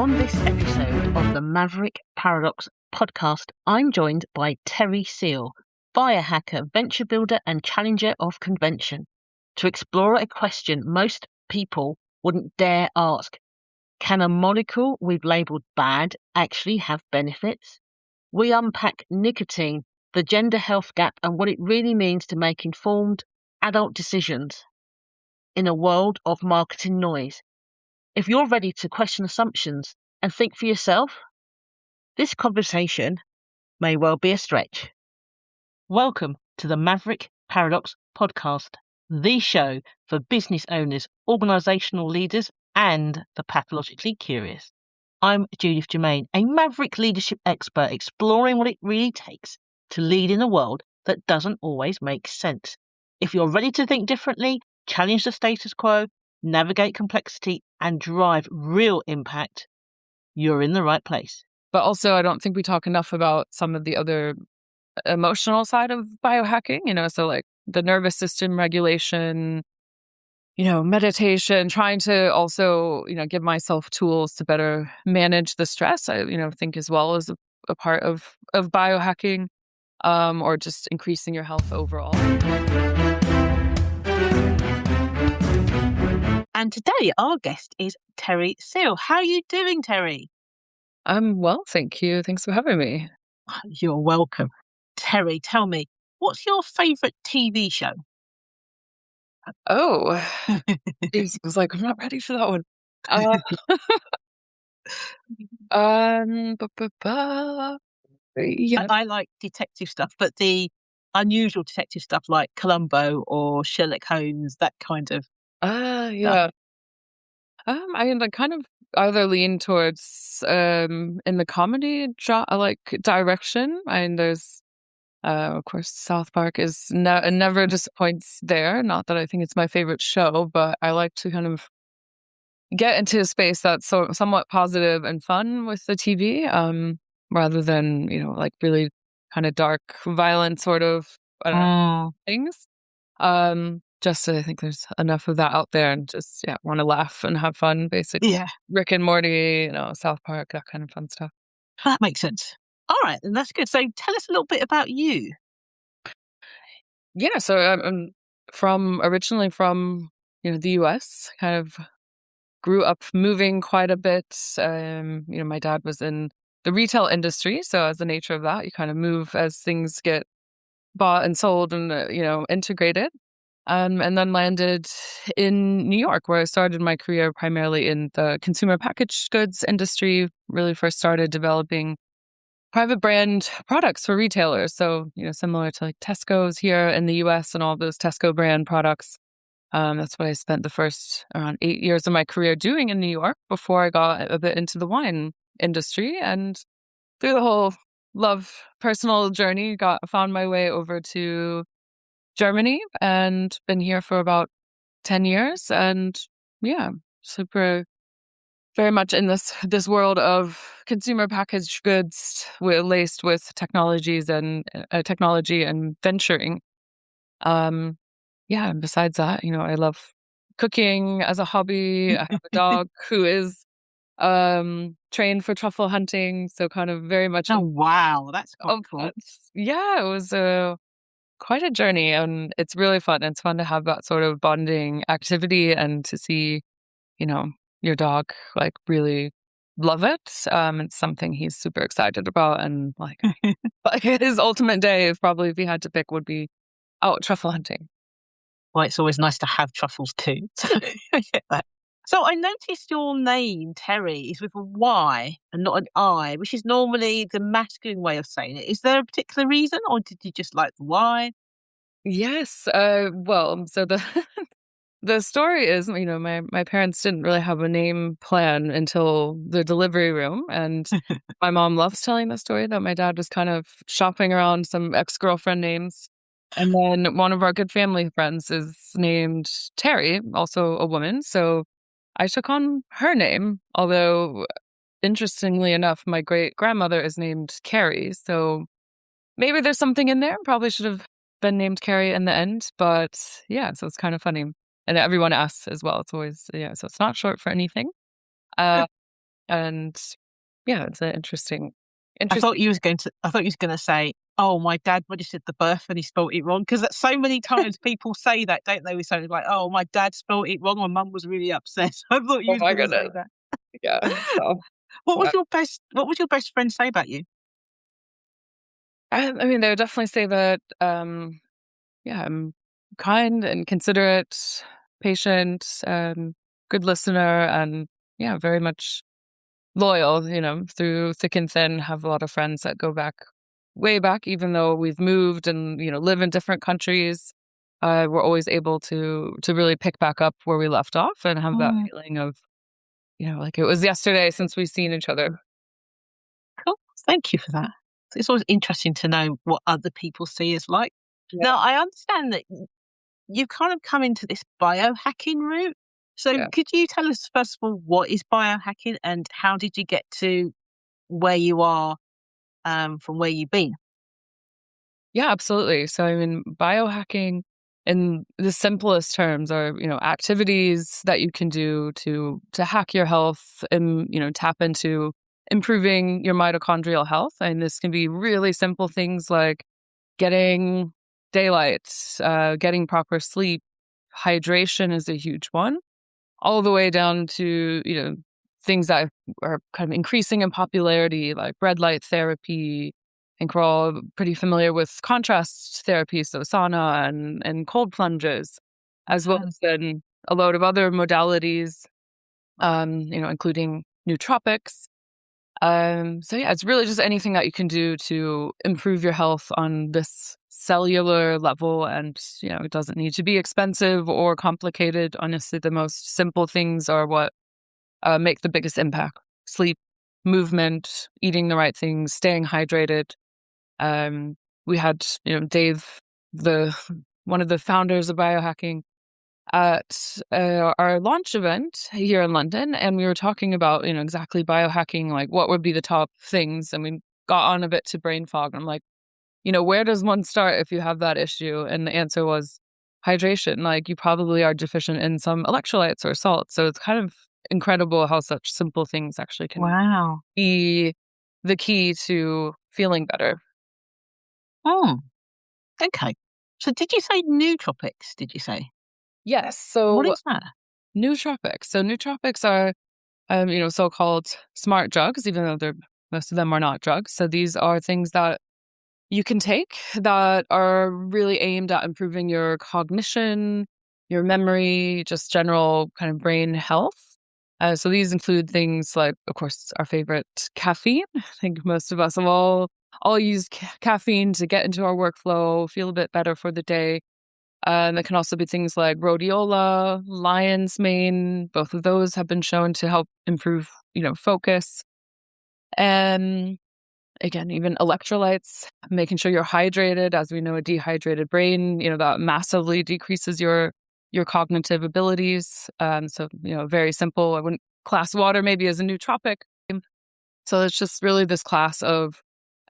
On this episode of the Maverick Paradox podcast, I'm joined by Terri Seal, biohacker, venture builder and challenger of convention, to explore a question most people wouldn't dare ask. Can a molecule we've labelled bad actually have benefits? We unpack nicotine, the gender health gap and what it really means to make informed adult decisions in a world of marketing noise. If you're ready to question assumptions and think for yourself, this conversation may well be a stretch. Welcome to the Maverick Paradox podcast, the show for business owners, organisational leaders, and the pathologically curious. I'm Judith Germain, a Maverick leadership expert exploring what it really takes to lead in a world that doesn't always make sense. If you're ready to think differently, challenge the status quo, navigate complexity, and drive real impact, you're in the right place. But also, I don't think we talk enough about some of the other emotional side of biohacking, so like the nervous system regulation, meditation, trying to also, give myself tools to better manage the stress, I think as well as a part of biohacking, or just increasing your health overall. And today our guest is Terri Seal. How are you doing, Terri? I'm well, thank you. Thanks for having me. You're welcome. Terri, tell me, what's your favourite TV show? Oh, I was like, I'm not ready for that one. Yeah. I like detective stuff, but the unusual detective stuff like Columbo or Sherlock Holmes, that kind of yeah. I kind of either lean towards in the comedy like direction. And there's of course South Park is never disappoints there. Not that I think it's my favorite show, but I like to kind of get into a space that's somewhat positive and fun with the TV, rather than like really kind of dark, violent sort of things. Just I think there's enough of that out there, and just want to laugh and have fun, basically. Yeah. Rick and Morty, South Park, that kind of fun stuff. That makes sense. All right, and that's good. So tell us a little bit about you. Yeah, so I'm originally from the US, kind of grew up moving quite a bit. My dad was in the retail industry, so as the nature of that, you kind of move as things get bought and sold and integrated. And then landed in New York, where I started my career primarily in the consumer packaged goods industry. Really first started developing private brand products for retailers. So, similar to like Tesco's here in the US and all those Tesco brand products. That's what I spent the first around 8 years of my career doing in New York before I got a bit into the wine industry. And through the whole personal journey, found my way over to Germany and been here for about 10 years. And super, very much in this world of consumer packaged goods laced with technology and venturing. And besides that, I love cooking as a hobby. I have a dog who is trained for truffle hunting, so kind of very much. Oh wow, that's quite cool. Yeah, it was quite a journey, and it's really fun. It's fun to have that sort of bonding activity and to see, your dog like really love it. It's something he's super excited about, and like his ultimate day is probably, if he had to pick, would be out truffle hunting. Well, it's always nice to have truffles too. I get that. So I noticed your name, Terri, is with a Y and not an I, which is normally the masculine way of saying it. Is there a particular reason, or did you just like the Y? Yes. Well, so the story is, my parents didn't really have a name plan until the delivery room, and my mom loves telling the story that my dad was kind of shopping around some ex-girlfriend names. And then one of our good family friends is named Terri, also a woman. So I took on her name, although interestingly enough, my great-grandmother is named Carrie. So maybe there's something in there. Probably should have been named Carrie in the end. But yeah, so it's kind of funny. And everyone asks as well. It's always, so it's not short for anything. And yeah, it's an interesting. I thought you was going to say, "Oh, my dad registered the birth and he spelt it wrong." Because so many times people say that, don't they? We say like, "Oh, my dad spelt it wrong. My mum was really upset." I thought you Oh was my going to say goodness. that. Yeah. So, What was your best? What would your best friend say about you? I mean, they would definitely say that, yeah, I'm kind and considerate, patient, good listener, and yeah, very much loyal, through thick and thin. Have a lot of friends that go back way back, even though we've moved and, live in different countries. We're always able to really pick back up where we left off and have that Mm, feeling of, like it was yesterday since we've seen each other. cool. Thank you for that. It's always interesting to know what other people see as like. Yeah. Now, I understand that you've kind of come into this biohacking route. So, Yeah. could you tell us first of all what is biohacking and how did you get to where you are from where you've been? Yeah, absolutely. So, I mean, biohacking in the simplest terms are, activities that you can do to hack your health and, tap into improving your mitochondrial health. And this can be really simple things like getting daylight, getting proper sleep. Hydration is a huge one, all the way down to, things that are kind of increasing in popularity, like red light therapy. I think we're all pretty familiar with contrast therapy, so sauna and cold plunges, as well Um, as then a load of other modalities, including nootropics. So yeah, it's really just anything that you can do to improve your health on this cellular level. And, it doesn't need to be expensive or complicated. Honestly, the most simple things are what make the biggest impact: sleep, movement, eating the right things, staying hydrated. Um, we had, Dave, the one of the founders of biohacking, at our launch event here in London, and we were talking about, exactly biohacking, like what would be the top things, and we got on a bit to brain fog. And I'm like, where does one start if you have that issue? And the answer was hydration. Like, you probably are deficient in some electrolytes or salt. So it's kind of incredible how such simple things actually can wow. be the key to feeling better. Oh, okay. So did you say nootropics? Did you say? Yes. What So is that? nootropics. So nootropics are, so-called smart drugs, even though most of them are not drugs. So these are things that you can take that are really aimed at improving your cognition, your memory, just general kind of brain health. So these include things like, of course, our favorite caffeine. I think most of us have all used caffeine to get into our workflow, feel a bit better for the day. And there can also be things like rhodiola, lion's mane. Both of those have been shown to help improve, focus. And again, even electrolytes, making sure you're hydrated. As we know, a dehydrated brain, that massively decreases your cognitive abilities. So, very simple. I wouldn't class water maybe as a nootropic. So it's just really this class of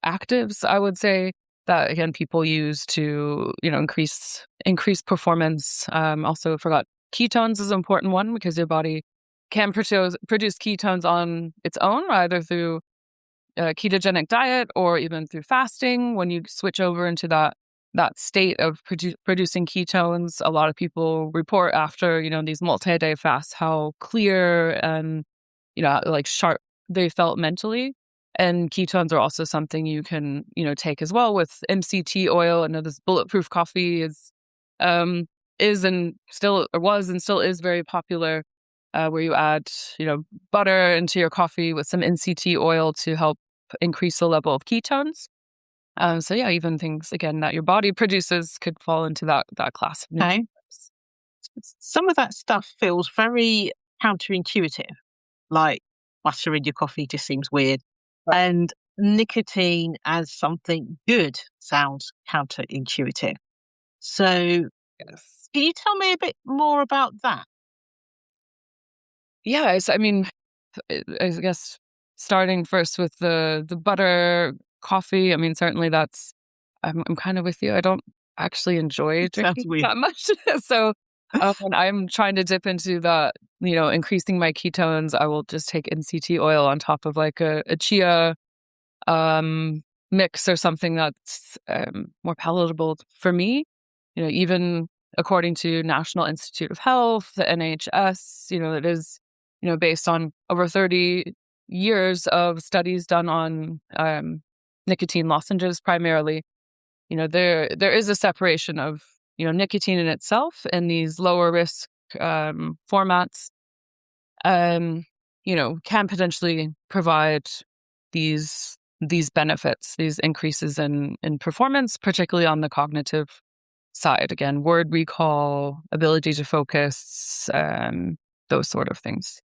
actives, I would say, that again people use to, increase performance. Also forgot ketones is an important one because your body can produce ketones on its own, either through a ketogenic diet or even through fasting. When you switch over into that state of producing ketones, a lot of people report after, these multi-day fasts how clear and, like sharp they felt mentally. And ketones are also something you can, take as well with MCT oil. I know this bulletproof coffee um, and still or was and still is very popular, where you add, butter into your coffee with some NCT oil to help increase the level of ketones. So yeah, even things again that your body produces could fall into that class of Okay. nutrients. Some of that stuff feels very counterintuitive, like butter in your coffee just seems weird. Right. And nicotine as something good sounds counterintuitive. So, Yes. can you tell me a bit more about that? Yeah, I mean, I guess starting first with the butter coffee. I mean, certainly I'm kind of with you. I don't actually enjoy Sounds drinking weird. that much, so And I'm trying to dip into the, increasing my ketones. I will just take NCT oil on top of like a chia um, mix or something that's more palatable for me. Even according to National Institute of Health, the NHS, it is, based on over 30 years of studies done on nicotine lozenges primarily. There is a separation of, nicotine in itself and these lower risk formats, um, can potentially provide these benefits, these increases in performance, particularly on the cognitive side. Again, word recall, ability to focus, those sort of things.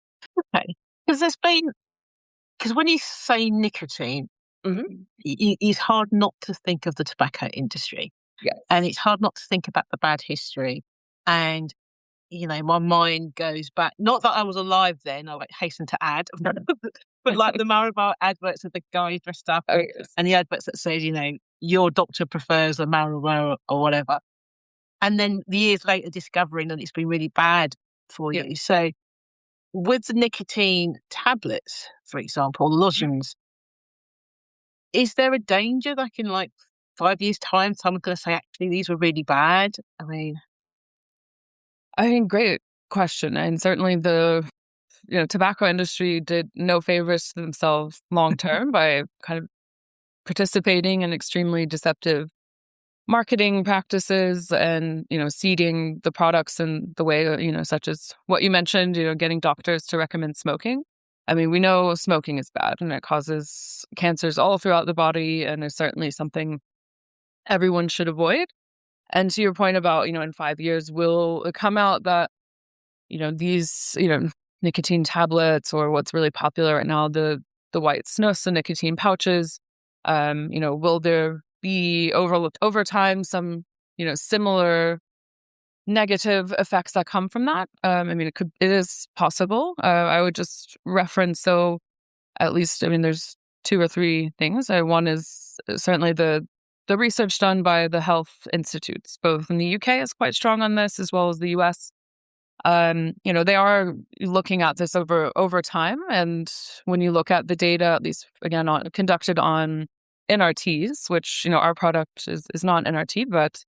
Okay. Because when you say nicotine, it's hard not to think of the tobacco industry. Yes. And it's hard not to think about the bad history. And, my mind goes back, not that I was alive then, I like hasten to add, but like the Marlboro adverts of the guy dressed up Oh, yes. and the adverts that says, your doctor prefers a Marlboro or whatever. And then the years later discovering that it's been really bad for Yeah. you. So with the nicotine tablets, for example, lozenges, is there a danger that in like 5 years' time, someone's going to say, actually, these were really bad? I mean, Great question. And certainly the tobacco industry did no favors to themselves long term by kind of participating in extremely deceptive marketing practices and seeding the products in the way such as what you mentioned, getting doctors to recommend smoking. I mean, we know smoking is bad and it causes cancers all throughout the body and is certainly something everyone should avoid. And to your point about in 5 years will it come out that these nicotine tablets, or what's really popular right now, the white snus, the nicotine pouches, will there be over time some similar negative effects that come from that? I mean, it is possible. I would just reference, so at least, I mean, there's two or three things. One is certainly the research done by the health institutes, both in the UK is quite strong on this, as well as the US. They are looking at this over time, and when you look at the data, at least again conducted on NRTs, which our product is not NRT, but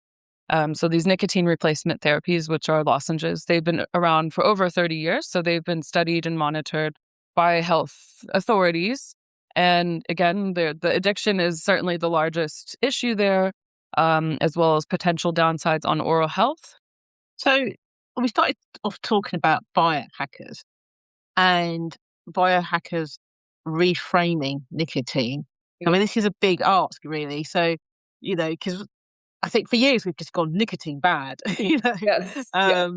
so these nicotine replacement therapies, which are lozenges, they've been around for over 30 years, so they've been studied and monitored by health authorities. And again, the addiction is certainly the largest issue there, as well as potential downsides on oral health. so we started off talking about biohackers and biohackers reframing nicotine. I mean, this is a big ask, really. So, because I think for years we've just gone nicotine bad. Yes. Yeah.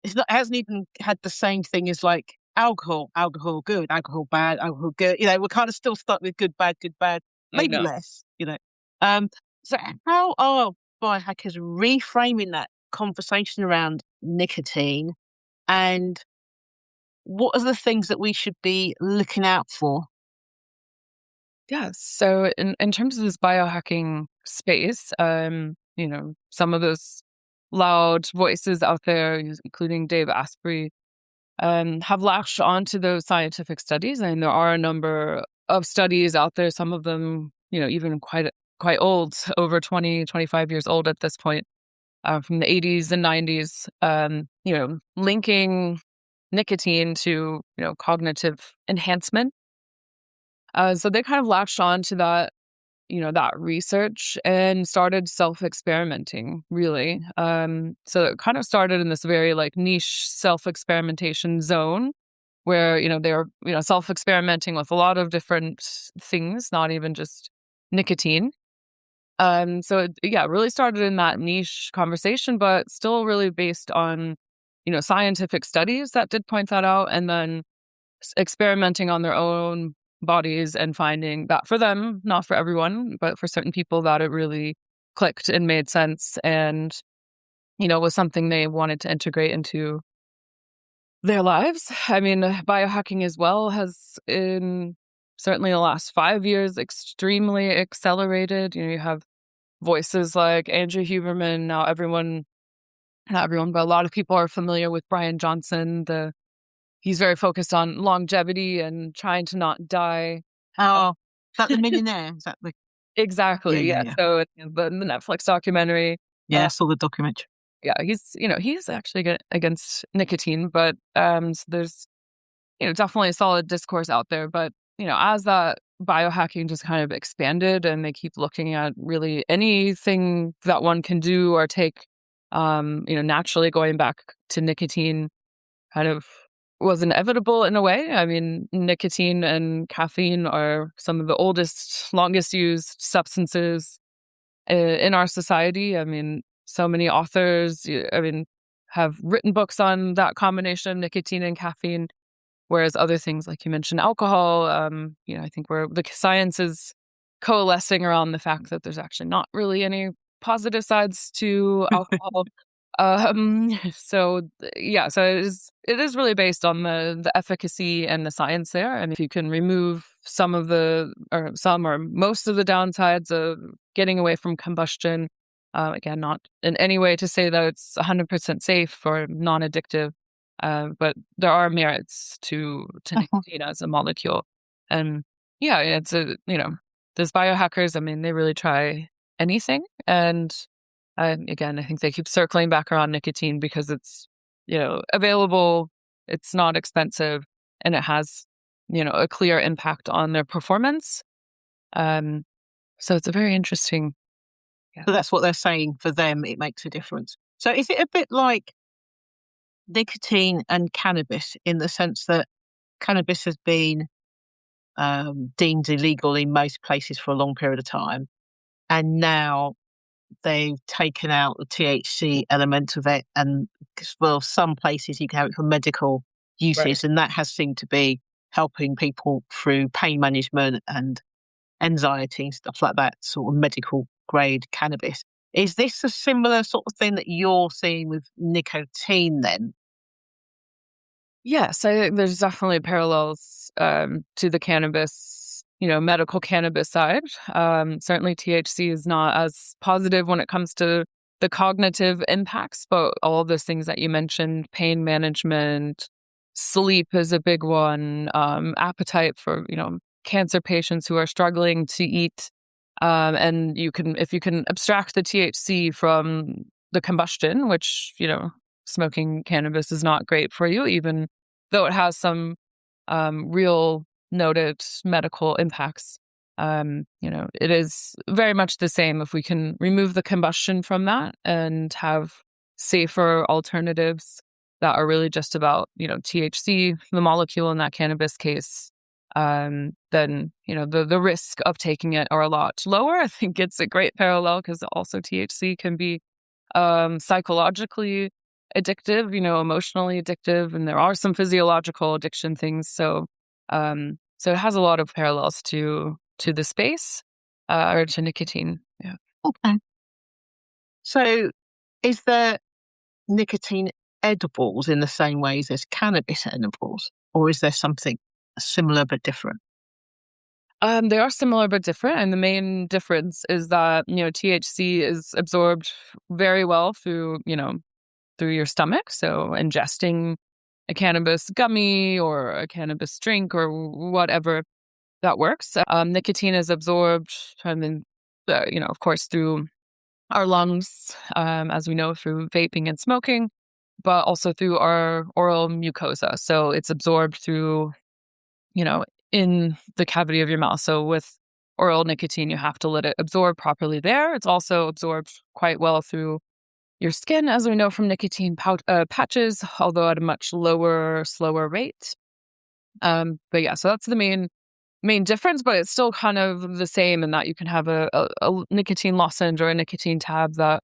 It hasn't even had the same thing as like alcohol good, alcohol bad, alcohol good. We're kind of still stuck with good, bad, I maybe know. less. Um, so how are biohackers reframing that conversation around nicotine, and what are the things that we should be looking out for? Yes. So in terms of this biohacking space, some of those loud voices out there, including Dave Asprey, have latched onto those scientific studies. And there are a number of studies out there, some of them, even quite old, over 20, 25 years old at this point, from the 80s and 90s, linking nicotine to, cognitive enhancement. So they kind of latched on to that research and started self-experimenting, really. So it kind of started in this very like niche self-experimentation zone where, they were, self-experimenting with a lot of different things, not even just nicotine. So it really started in that niche conversation, but still really based on, scientific studies that did point that out, and then experimenting on their own bodies and finding that for them, not for everyone, but for certain people, that it really clicked and made sense and, was something they wanted to integrate into their lives. I mean, biohacking as well has in certainly the last 5 years extremely accelerated. You have voices like Andrew Huberman. Now everyone not everyone, but a lot of people are familiar with Brian Johnson. He's very focused on longevity and trying to not die. Oh, is that the millionaire? Is that the... Exactly. Yeah, Yeah. yeah. So the Netflix documentary. Yeah, I saw the documentary. Yeah, he's actually against nicotine, but so there's definitely a solid discourse out there. But as that biohacking just kind of expanded, and they keep looking at really anything that one can do or take, naturally going back to nicotine kind of was inevitable in a way. I mean, nicotine and caffeine are some of the oldest, longest used substances in our society. I mean, so many authors, have written books on that combination of nicotine and caffeine, whereas other things, like you mentioned, alcohol, I think the science is coalescing around the fact that there's actually not really any positive sides to alcohol. So it is really based on the efficacy and the science there. And if you can remove some or most of the downsides of getting away from combustion, again, not in any way to say that it's 100% safe or non-addictive, but there are merits to nicotine as a molecule. And yeah, it's those biohackers, I mean, they really try anything. And again, I think they keep circling back around nicotine because it's, available, it's not expensive, and it has, a clear impact on their performance. So it's a very interesting. Yeah. So that's what they're saying. For them, it makes a difference. So is it a bit like nicotine and cannabis, in the sense that cannabis has been deemed illegal in most places for a long period of time, and now they've taken out the THC element of it, and some places you can have it for medical uses, Right. and that has seemed to be helping people through pain management and anxiety and stuff like that, sort of medical grade cannabis. Is this a similar sort of thing that you're seeing with nicotine then? Yes, I think there's definitely parallels to the cannabis, medical cannabis side. Certainly THC is not as positive when it comes to the cognitive impacts, but all of those things that you mentioned, pain management, sleep is a big one, appetite for, cancer patients who are struggling to eat. And if you can abstract the THC from the combustion, which, smoking cannabis is not great for you, even though it has some real noted medical impacts. It is very much the same if we can remove the combustion from that and have safer alternatives that are really just about, THC, the molecule in that cannabis case. Then, the risk of taking it are a lot lower. I think it's a great parallel because also THC can be psychologically addictive, emotionally addictive, and there are some physiological addiction things. So it has a lot of parallels to the space or to nicotine. Yeah. Okay. So is there nicotine edibles in the same ways as cannabis edibles, or is there something similar but different? They are similar but different, and the main difference is that THC is absorbed very well through your stomach. So ingesting a cannabis gummy or a cannabis drink or whatever, that works. Nicotine is absorbed, of course, through our lungs, as we know, through vaping and smoking, but also through our oral mucosa. So it's absorbed through, in the cavity of your mouth. So with oral nicotine, you have to let it absorb properly there. It's also absorbed quite well through your skin, as we know from nicotine patches, although at a much slower rate. But yeah, so that's the main difference, but it's still kind of the same in that you can have a nicotine lozenge or a nicotine tab that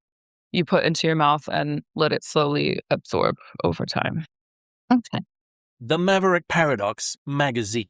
you put into your mouth and let it slowly absorb over time. Okay. The Maverick Paradox magazine.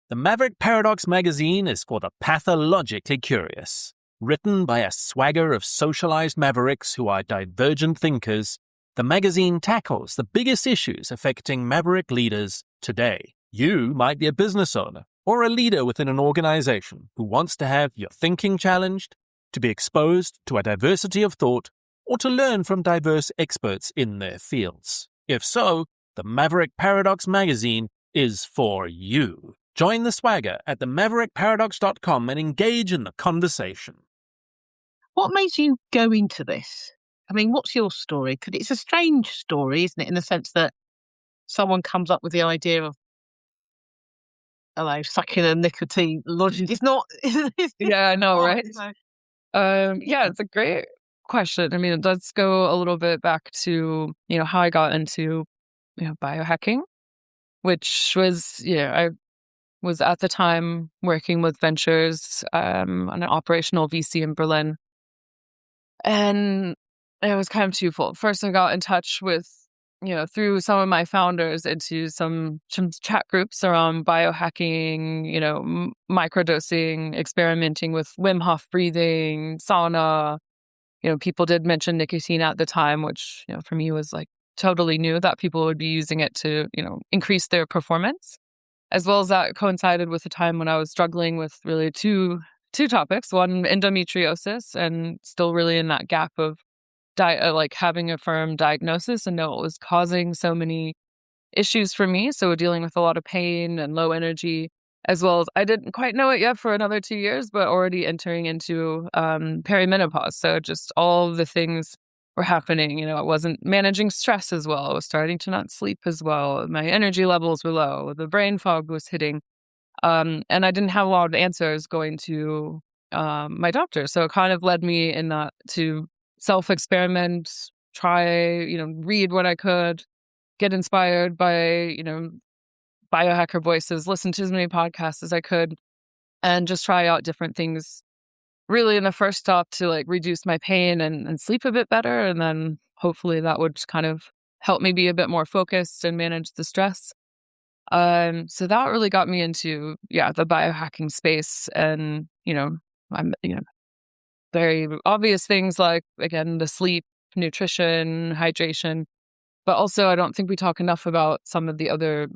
The Maverick Paradox magazine is for the pathologically curious. Written by a swagger of socialized mavericks who are divergent thinkers, the magazine tackles the biggest issues affecting maverick leaders today. You might be a business owner or a leader within an organization who wants to have your thinking challenged, to be exposed to a diversity of thought, or to learn from diverse experts in their fields? If so, the Maverick Paradox magazine is for you. Join the swagger at themaverickparadox.com and engage in the conversation. What made you go into this? I mean, what's your story? Because it's a strange story, isn't it? In the sense that someone comes up with the idea of, sucking a nicotine lozenge. It's not. Yeah, I know, right? So, Yeah, it's a great question. I mean, it does go a little bit back to, how I got into, biohacking, which was, I was at the time working with Ventures on an operational VC in Berlin. And it was kind of twofold. First, I got in touch with, through some of my founders into some chat groups around biohacking, microdosing, experimenting with Wim Hof breathing, sauna. People did mention nicotine at the time, which, for me was like totally new that people would be using it to, increase their performance. As well as that coincided with a time when I was struggling with really two topics. One, endometriosis, and still really in that gap of like having a firm diagnosis and know what was causing so many issues for me. So dealing with a lot of pain and low energy, as well as I didn't quite know it yet for another 2 years, but already entering into perimenopause. So just all the things were happening. I wasn't managing stress as well. I was starting to not sleep as well. My energy levels were low. The brain fog was hitting. And I didn't have a lot of answers going to my doctor. So it kind of led me in that to self-experiment, try, read what I could, get inspired by, biohacker voices, listen to as many podcasts as I could, and just try out different things. Really in the first stop to like reduce my pain and sleep a bit better. And then hopefully that would kind of help me be a bit more focused and manage the stress. So that really got me into, the biohacking space and, I'm, very obvious things like, again, the sleep, nutrition, hydration. But also, I don't think we talk enough about some of the other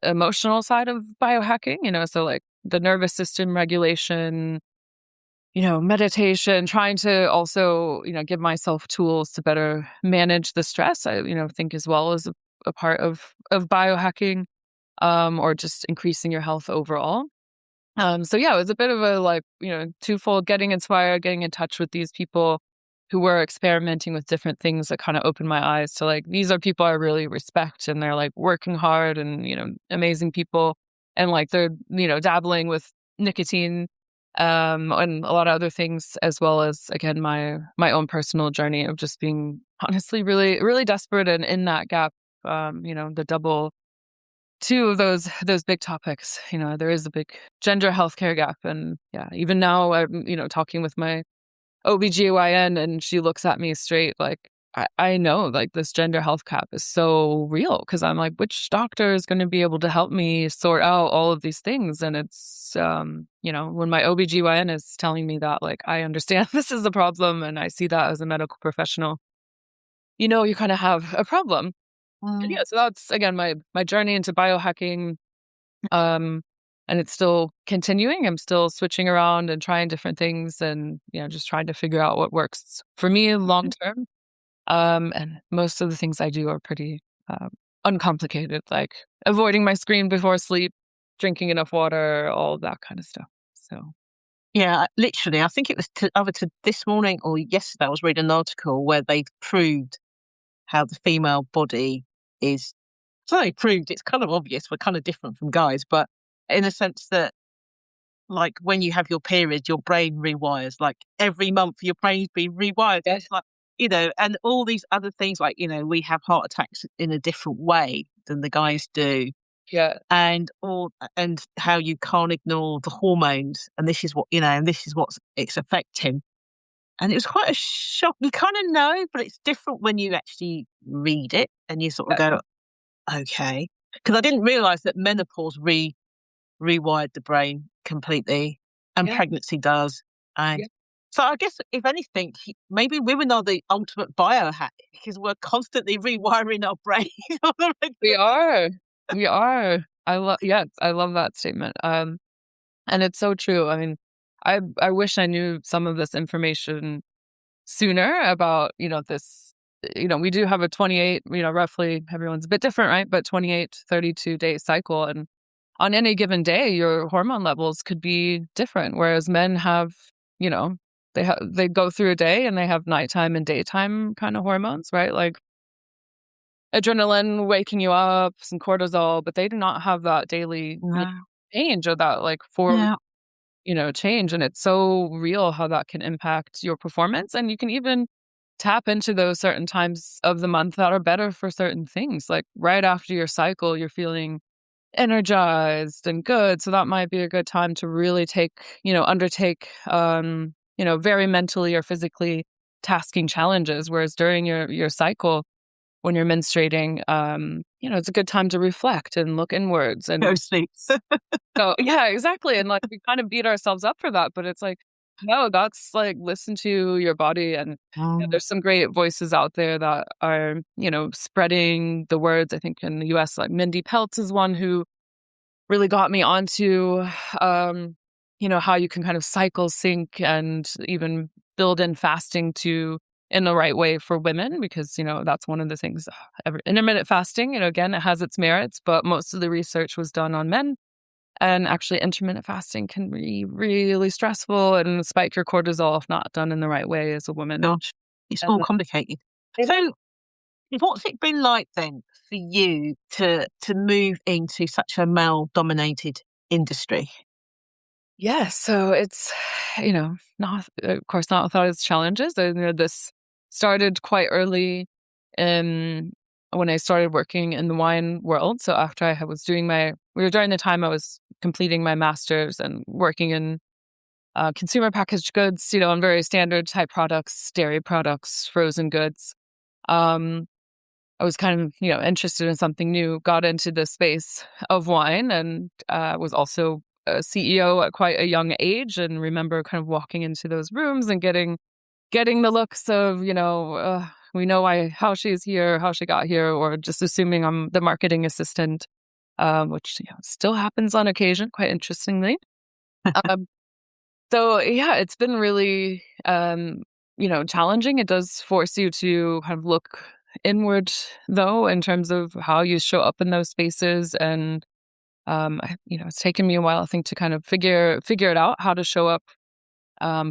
emotional side of biohacking, so like the nervous system regulation, meditation, trying to also, give myself tools to better manage the stress, I, think as well as a part of biohacking, or just increasing your health overall. So yeah, it was a bit of a like, twofold, getting inspired, getting in touch with these people who were experimenting with different things that kind of opened my eyes to like, these are people I really respect and they're like working hard and, amazing people. And like they're, dabbling with nicotine, and a lot of other things, as well as again, my own personal journey of just being honestly really, really desperate and in that gap, the double two of those big topics. There is a big gender healthcare gap. And yeah, even now I'm, talking with my OBGYN and she looks at me straight like, I know like this gender health gap is so real because I'm like, which doctor is going to be able to help me sort out all of these things? And it's, when my OBGYN is telling me that, like, I understand this is a problem and I see that as a medical professional, you kind of have a problem. And yeah, so that's again my journey into biohacking, and it's still continuing. I'm still switching around and trying different things, and just trying to figure out what works for me long term. And most of the things I do are pretty uncomplicated, like avoiding my screen before sleep, drinking enough water, all that kind of stuff. So yeah, literally, I think it was either this morning or yesterday. I was reading an article where they proved how the female body is. So they proved it's kind of obvious. We're kind of different from guys, but in a sense that, like, when you have your period, your brain rewires. Like every month, your brain's been rewired. yes, It's like, and all these other things, like, we have heart attacks in a different way than the guys do, yeah, and how you can't ignore the hormones, and this is what and this is what's it's affecting. And it was quite a shock. You kind of know, but it's different when you actually read it and you sort of go, okay. Because I didn't realise that menopause rewired the brain completely, and yeah, pregnancy does. And yeah. so I guess, if anything, maybe women are the ultimate biohack because we're constantly rewiring our brain. We are, we are. I love that statement. And it's so true. I mean, I wish I knew some of this information sooner about, this, we do have a 28, roughly, everyone's a bit different, right? But 28, 32 day cycle. And on any given day, your hormone levels could be different. Whereas men have, they go through a day and they have nighttime and daytime kind of hormones, right? Like adrenaline waking you up, some cortisol, but they do not have that daily change or that like forward, change. And it's so real how that can impact your performance. And you can even tap into those certain times of the month that are better for certain things. Like right after your cycle, you're feeling energized and good. So that might be a good time to really undertake, very mentally or physically tasking challenges. Whereas during your cycle, when you're menstruating, it's a good time to reflect and look inwards and Go sleep. so yeah, exactly. And like we kind of beat ourselves up for that, but it's like, no, that's like listen to your body. And there's some great voices out there that are, spreading the words. I think in the US, like Mindy Peltz is one who really got me onto, how you can kind of cycle sync and even build in fasting in the right way for women, because, that's one of the things, intermittent fasting, again, it has its merits, but most of the research was done on men. And actually, intermittent fasting can be really stressful and spike your cortisol if not done in the right way as a woman. Gosh, it's all complicated. So what's it been like then for you to move into such a male-dominated industry? Yeah, so it's, not, of course, not without its challenges. And this started quite early when I started working in the wine world. So after I was during the time I was completing my master's and working in consumer packaged goods, on very standard type products, dairy products, frozen goods. I was kind of, interested in something new, got into the space of wine, and was also a CEO at quite a young age, and remember kind of walking into those rooms and getting the looks of, we know how she's here, how she got here, or just assuming I'm the marketing assistant, which still happens on occasion, quite interestingly. So yeah, it's been really, challenging. It does force you to kind of look inward, though, in terms of how you show up in those spaces. And, it's taken me a while, I think, to kind of figure it out, how to show up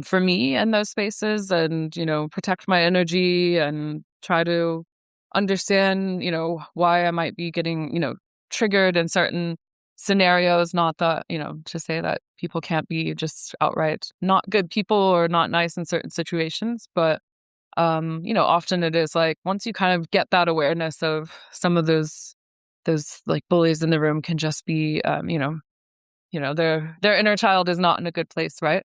for me in those spaces and, protect my energy and try to understand, why I might be getting, triggered in certain scenarios. Not that, to say that people can't be just outright not good people or not nice in certain situations, but often it is like once you kind of get that awareness of some of those like bullies in the room can just be their inner child is not in a good place, right?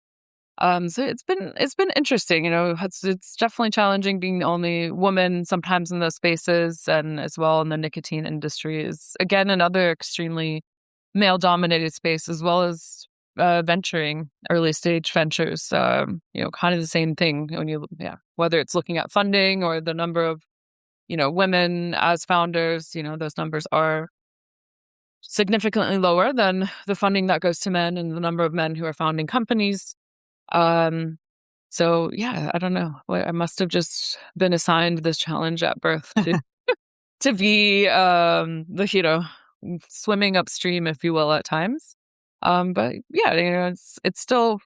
So it's been interesting, it's definitely challenging being the only woman sometimes in those spaces, and as well in the nicotine industry is again another extremely male dominated space, as well as venturing early stage ventures, kind of the same thing when whether it's looking at funding or the number of, women as founders, those numbers are significantly lower than the funding that goes to men and the number of men who are founding companies. So yeah, I don't know. I must have just been assigned this challenge at birth to be, swimming upstream, if you will, at times. But yeah, it's still,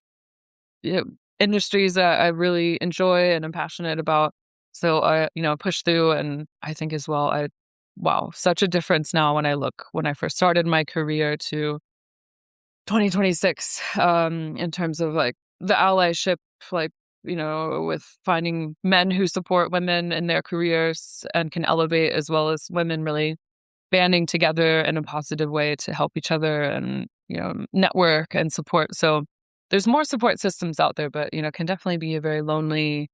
industries that I really enjoy and am passionate about. So I, push through, and I think as well, wow, such a difference now when I first started my career to 2026, in terms of like the allyship, like, with finding men who support women in their careers and can elevate, as well as women really banding together in a positive way to help each other and, network and support. So there's more support systems out there, but, can definitely be a very lonely,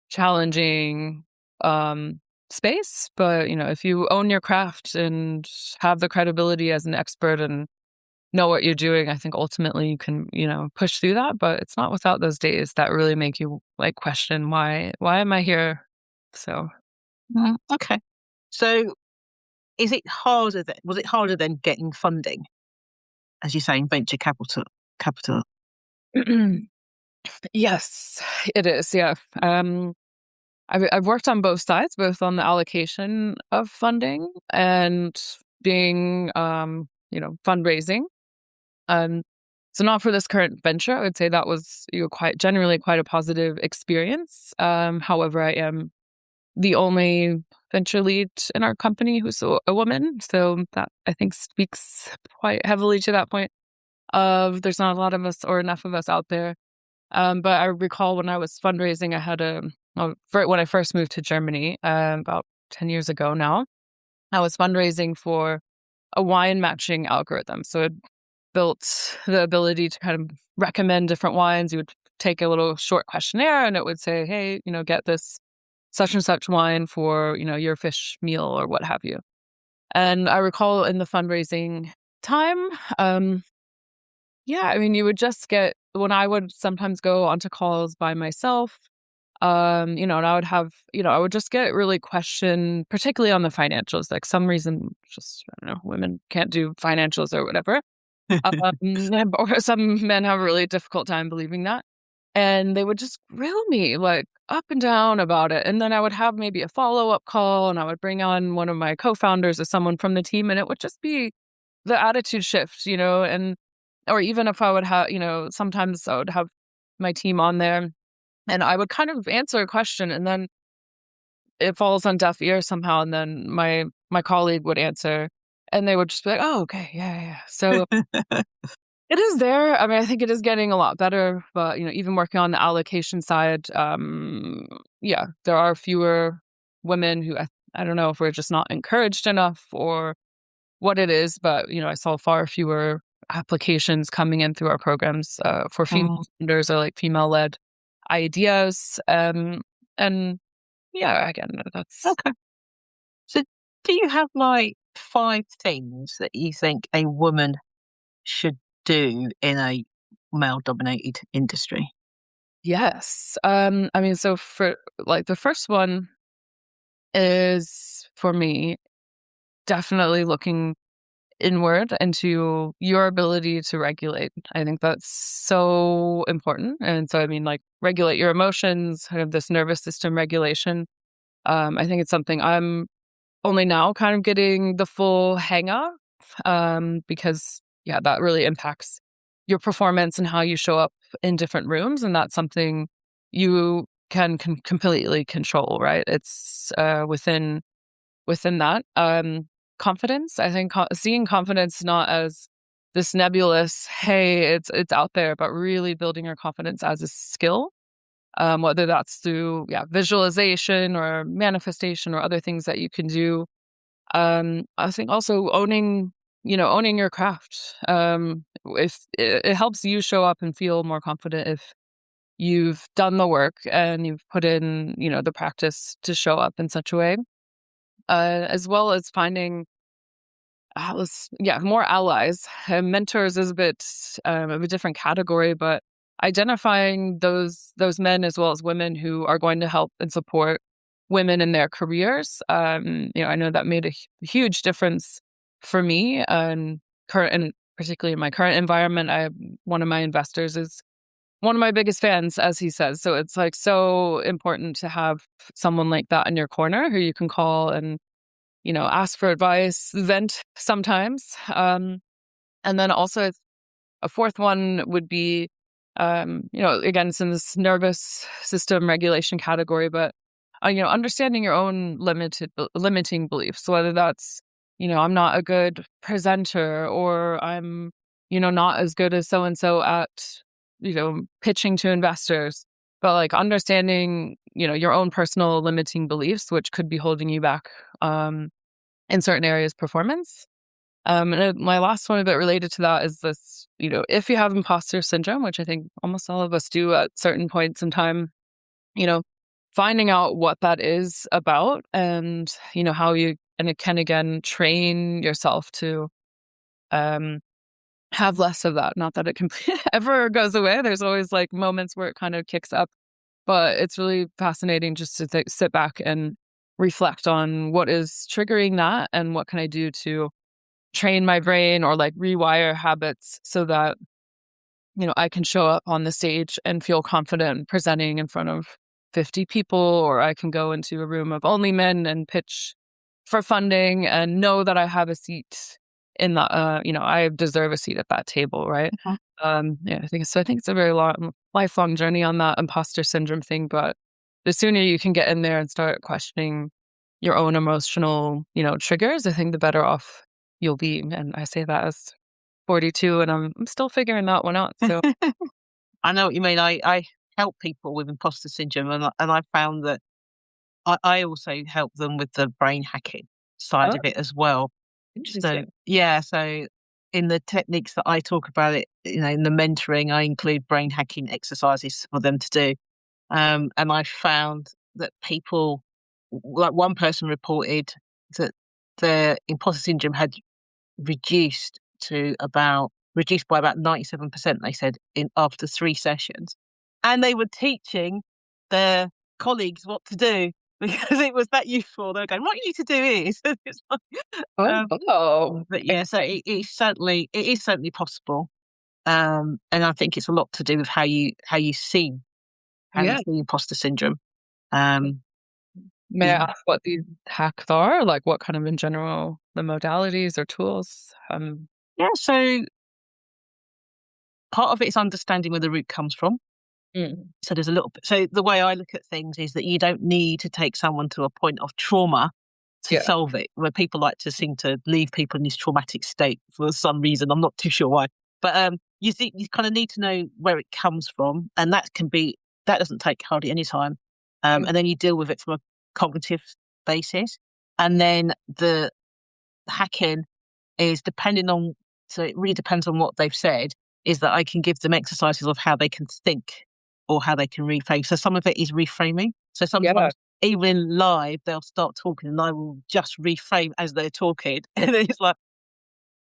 challenging, space. But, if you own your craft and have the credibility as an expert and know what you're doing, I think ultimately you can, push through that. But it's not without those days that really make you like question why am I here? So Okay. So was it harder than getting funding, as you say, in venture capital? yes, it is. Yeah. I've worked on both sides, both on the allocation of funding and being, fundraising. So not for this current venture. I would say that was quite generally quite a positive experience. However, I am the only venture lead in our company who's a woman, so that I think speaks quite heavily to that point of there's not a lot of us or enough of us out there. But I recall when I was fundraising, I had when I first moved to Germany about 10 years ago now, I was fundraising for a wine matching algorithm. So it built the ability to kind of recommend different wines. You would take a little short questionnaire and it would say, hey, get this such and such wine for, your fish meal or what have you. And I recall in the fundraising time, you would just get, when I would sometimes go onto calls by myself, and I would have, I would just get really questioned, particularly on the financials. Like some reason, just, I don't know, women can't do financials or whatever. Or some men have a really difficult time believing that. And they would just grill me like up and down about it. And then I would have maybe a follow-up call and I would bring on one of my co-founders or someone from the team, and it would just be the attitude shift, or even if I would have, sometimes I would have my team on there and I would kind of answer a question and then it falls on deaf ears somehow. And then my colleague would answer and they would just be like, oh, okay, yeah. So it is there. I mean, I think it is getting a lot better, but, even working on the allocation side, there are fewer women who, I don't know if we're just not encouraged enough or what it is, but, I saw far fewer applications coming in through our programs for female founders or like female-led ideas. And again, that's... Okay. So do you have like 5 things that you think a woman should do in a male-dominated industry? Yes. So for like the first one is for me definitely looking inward into your ability to regulate. I think that's so important. And so, like regulate your emotions, kind of this nervous system regulation. I think it's something I'm only now kind of getting the full hang of, because that really impacts your performance and how you show up in different rooms. And that's something you can completely control, right? It's within that. Confidence, I think seeing confidence not as this nebulous, hey, it's out there, but really building your confidence as a skill, whether that's through visualization or manifestation or other things that you can do. I think also owning your craft. If it helps you show up and feel more confident if you've done the work and you've put in, the practice to show up in such a way, as well as finding more allies. Mentors is a bit of a different category, but identifying those men as well as women who are going to help and support women in their careers. I know that made a huge difference for me, and particularly in my current environment. One of my investors is one of my biggest fans, as he says. So it's like so important to have someone like that in your corner who you can call and ask for advice, vent sometimes. And then also a fourth one would be, again, it's in this nervous system regulation category, but, understanding your own limiting beliefs. So whether that's, I'm not a good presenter or I'm, not as good as so-and-so at, pitching to investors, but like understanding, your own personal limiting beliefs, which could be holding you back, in certain areas performance. And my last one a bit related to that is this, if you have imposter syndrome, which I think almost all of us do at certain points in time, finding out what that is about and, how you can again train yourself to have less of that. Not that it can ever goes away. There's always like moments where it kind of kicks up, but it's really fascinating just to sit back and reflect on what is triggering that and what can I do to train my brain or like rewire habits so that, I can show up on the stage and feel confident presenting in front of 50 people, or I can go into a room of only men and pitch for funding and know that I have a seat in the, I deserve a seat at that table, right? I think it's a very lifelong journey on that imposter syndrome thing. But the sooner you can get in there and start questioning your own emotional, triggers, I think the better off you'll be. And I say that as 42, and I'm still figuring that one out. So I know what you mean. I help people with imposter syndrome, and I found that I also help them with the brain hacking side of it as well. So interesting. so in the techniques that I talk about it, in the mentoring, I include brain hacking exercises for them to do. And I found that people, like one person reported that their imposter syndrome had reduced by about 97%, they said, in after 3 sessions. And they were teaching their colleagues what to do because it was that useful. They were going, what you need to do is. It's like, but yeah, so it is certainly possible. And I think it's a lot to do with how you see imposter syndrome. May I ask what these hacks are? Like what kind of in general the modalities or tools? So part of it is understanding where the root comes from. Mm. So there's a little bit. So the way I look at things is that you don't need to take someone to a point of trauma to solve it. Where people like to seem to leave people in this traumatic state for some reason. I'm not too sure why. But you kind of need to know where it comes from, and that doesn't take hardly any time. And then you deal with it from a cognitive basis, and then the hacking is so it really depends on what they've said, is that I can give them exercises of how they can think or how they can reframe. So some of it is reframing. So sometimes even live, they'll start talking and I will just reframe as they're talking. And then it's like,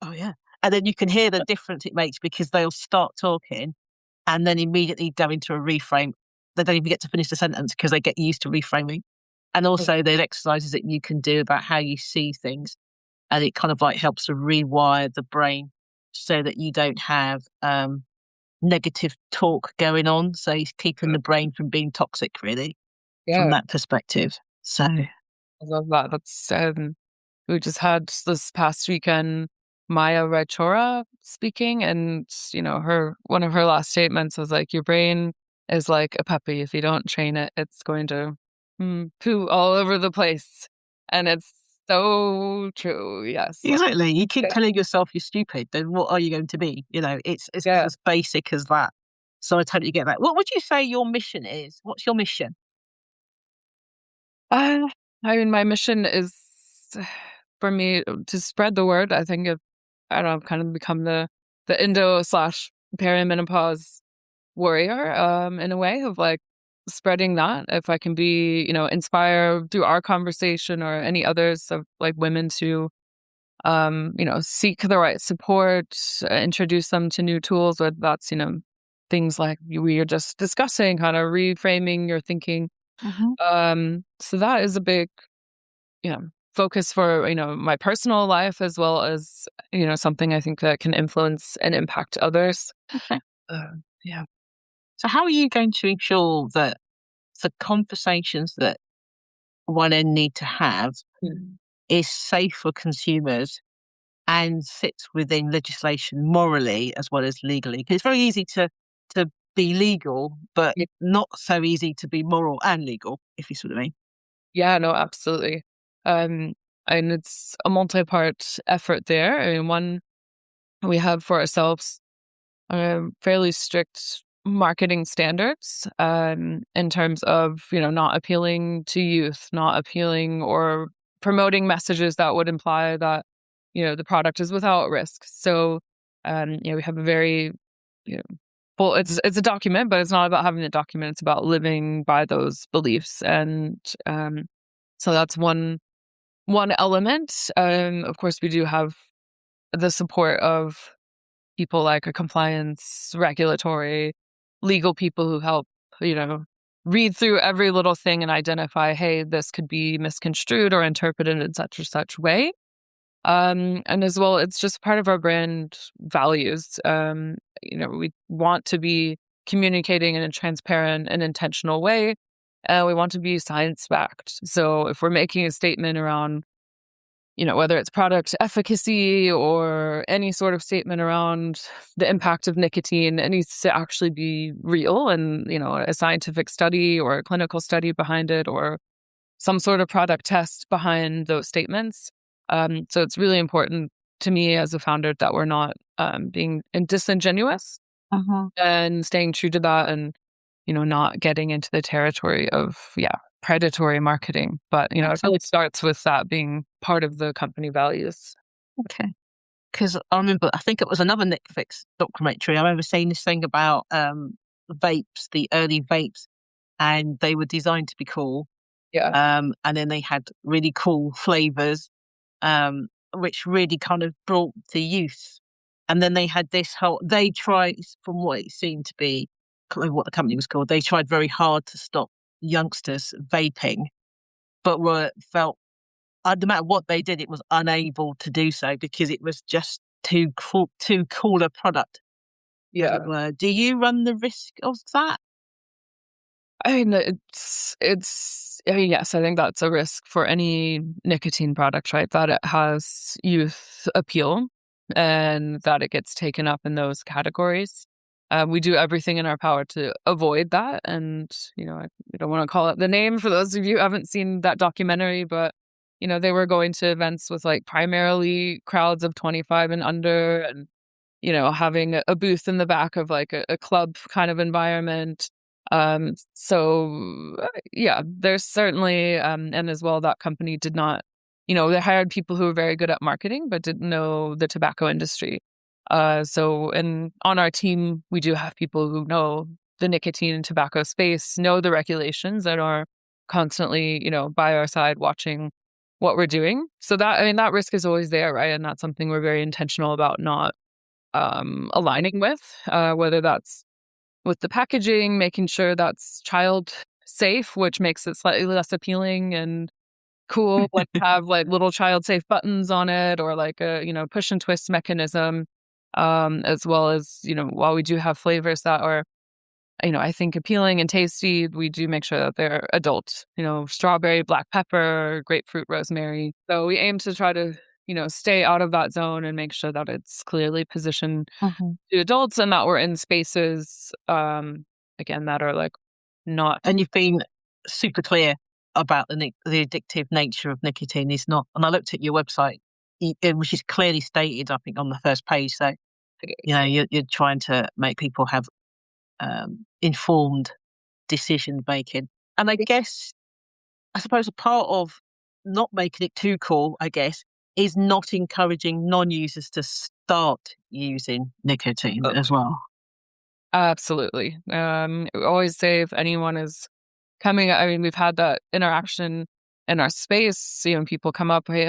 oh yeah. And then you can hear the difference it makes because they'll start talking and then immediately go into a reframe. They don't even get to finish the sentence because they get used to reframing. And also there's exercises that you can do about how you see things. And it kind of like helps to rewire the brain so that you don't have negative talk going on. So he's keeping the brain from being toxic, really, from that perspective. So I love that. That's we just had this past weekend Maya Raichora speaking, and one of her last statements was like, your brain is like a puppy. If you don't train it, it's going to poo all over the place. And it's so true. Yes. Exactly. You keep telling yourself you're stupid, then what are you going to be? It's as basic as that. So I totally get that. What would you say your mission is? What's your mission? I mean, my mission is for me to spread the word. I think I've kind of become the endo/perimenopause warrior in a way of like spreading that. If I can be, inspire through our conversation or any others of like women to seek the right support, introduce them to new tools, whether that's, things like we are just discussing, kind of reframing your thinking. So that is a big, focus for, my personal life as well as, something I think that can influence and impact others. Okay. Yeah. So how are you going to ensure that the conversations that one end need to have is safe for consumers and sits within legislation morally as well as legally? Because it's very easy to be legal, but not so easy to be moral and legal, if you see what I mean. Yeah, no, absolutely. And it's a multi-part effort there. I mean, one, we have for ourselves fairly strict marketing standards in terms of, not appealing to youth, not appealing or promoting messages that would imply that, the product is without risk. So, we have a very, well, it's a document, but it's not about having a document. It's about living by those beliefs. And so that's one element. Of course, we do have the support of people like a compliance, regulatory, legal people who help, read through every little thing and identify, hey, this could be misconstrued or interpreted in such or such way. And as well, it's just part of our brand values. We want to be communicating in a transparent and intentional way. and we want to be science-backed. So if we're making a statement around, whether it's product efficacy or any sort of statement around the impact of nicotine, it needs to actually be real and, a scientific study or a clinical study behind it, or some sort of product test behind those statements. So it's really important to me as a founder that we're not being disingenuous and staying true to that, and not getting into the territory of predatory marketing. But it really starts with that being part of the company values. Okay. Because I remember, I think it was another Netflix documentary. I remember seeing this thing about vapes, the early vapes, and they were designed to be cool. Yeah. And then they had really cool flavors, which really kind of brought the youth. And then they had they tried, from what it seemed to be, I can't remember what the company was called, they tried very hard to stop youngsters vaping, but no matter what they did, it was unable to do so because it was just too cool a product. Yeah. Do you run the risk of that? I mean, yes, I think that's a risk for any nicotine product, right? That it has youth appeal and that it gets taken up in those categories. We do everything in our power to avoid that. And, I don't want to call out the name for those of you who haven't seen that documentary, but, they were going to events with like primarily crowds of 25 and under, and, having a booth in the back of like a club kind of environment. There's certainly, and as well, that company did not, they hired people who were very good at marketing, but didn't know the tobacco industry. And on our team, we do have people who know the nicotine and tobacco space, know the regulations, and are constantly, by our side watching what we're doing. So that risk is always there, right? And that's something we're very intentional about not aligning with, whether that's with the packaging, making sure that's child safe, which makes it slightly less appealing and cool, like have like little child safe buttons on it, or like a, push and twist mechanism. As well as, while we do have flavors that are, I think appealing and tasty, we do make sure that they're adult, strawberry, black pepper, grapefruit, rosemary. So we aim to try to, stay out of that zone and make sure that it's clearly positioned to adults, and that we're in spaces, again, that are like not. And you've been super clear about the addictive nature of nicotine is not. And I looked at your website, which is clearly stated, I think, on the first page. So, you're trying to make people have informed decision making. And I suppose a part of not making it too cool, is not encouraging non-users to start using nicotine as well. Absolutely. We always say if anyone is coming, I mean, we've had that interaction in our space, people come up, hey,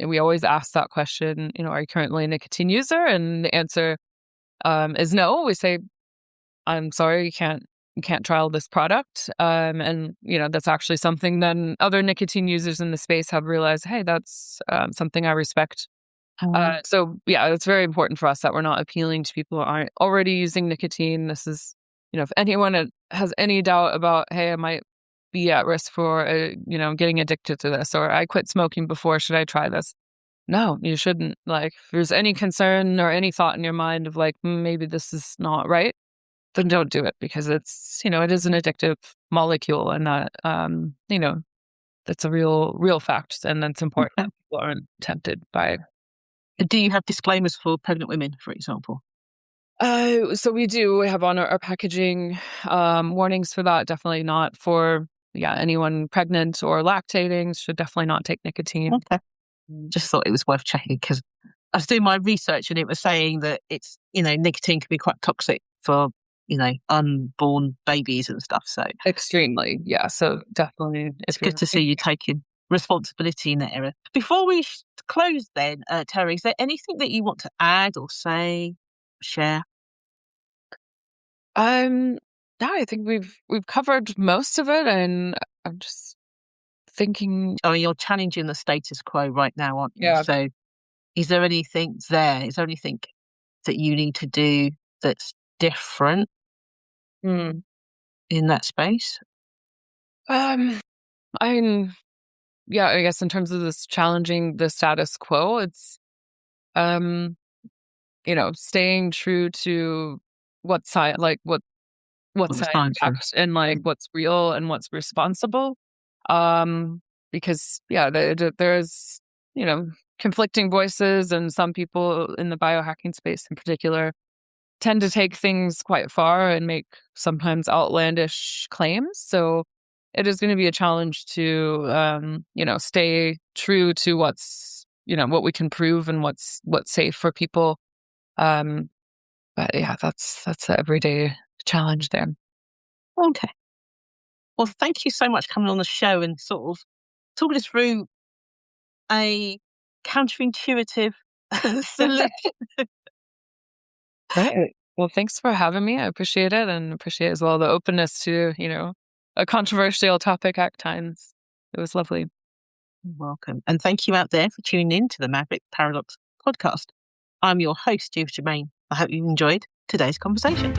we always ask that question, are you currently a nicotine user? And the answer is no. We say, I'm sorry, you can't trial this product. And that's actually something then other nicotine users in the space have realized, hey, that's something I respect. So it's very important for us that we're not appealing to people who aren't already using nicotine. This is, if anyone has any doubt about, hey, I might be at risk for, getting addicted to this, or I quit smoking before, should I try this? No, you shouldn't. Like, if there's any concern or any thought in your mind of like, maybe this is not right, then don't do it, because it's, it is an addictive molecule, and that, that's a real fact. And that's important that people aren't tempted by it. Do you have disclaimers for pregnant women, for example? So we do. We have on our packaging warnings for that. Definitely not for anyone pregnant or lactating should definitely not take nicotine. Okay. Just thought it was worth checking because I was doing my research and it was saying that it's, nicotine can be quite toxic for, unborn babies and stuff. So extremely, yeah. So definitely, it's good to see you taking responsibility in that area. Before we close then, Terri, is there anything that you want to add or say, share? I think we've covered most of it, and I'm just thinking. Oh, you're challenging the status quo right now, aren't you? Yeah. So is there anything there? Is there anything that you need to do that's different in that space? I guess in terms of this challenging the status quo, it's staying true to what science, like what science backs and like what's real and what's responsible. Because there's conflicting voices, and some people in the biohacking space in particular tend to take things quite far and make sometimes outlandish claims. So it is going to be a challenge to stay true to what's what we can prove and what's safe for people. But yeah, that's the everyday challenge there. Okay. Well, thank you so much for coming on the show and sort of talking us through a counterintuitive solution. Right. Well, thanks for having me. I appreciate it, and appreciate as well the openness to, a controversial topic at times. It was lovely. You're welcome. And thank you out there for tuning in to the Maverick Paradox podcast. I'm your host, Judith Germain. I hope you enjoyed today's conversation.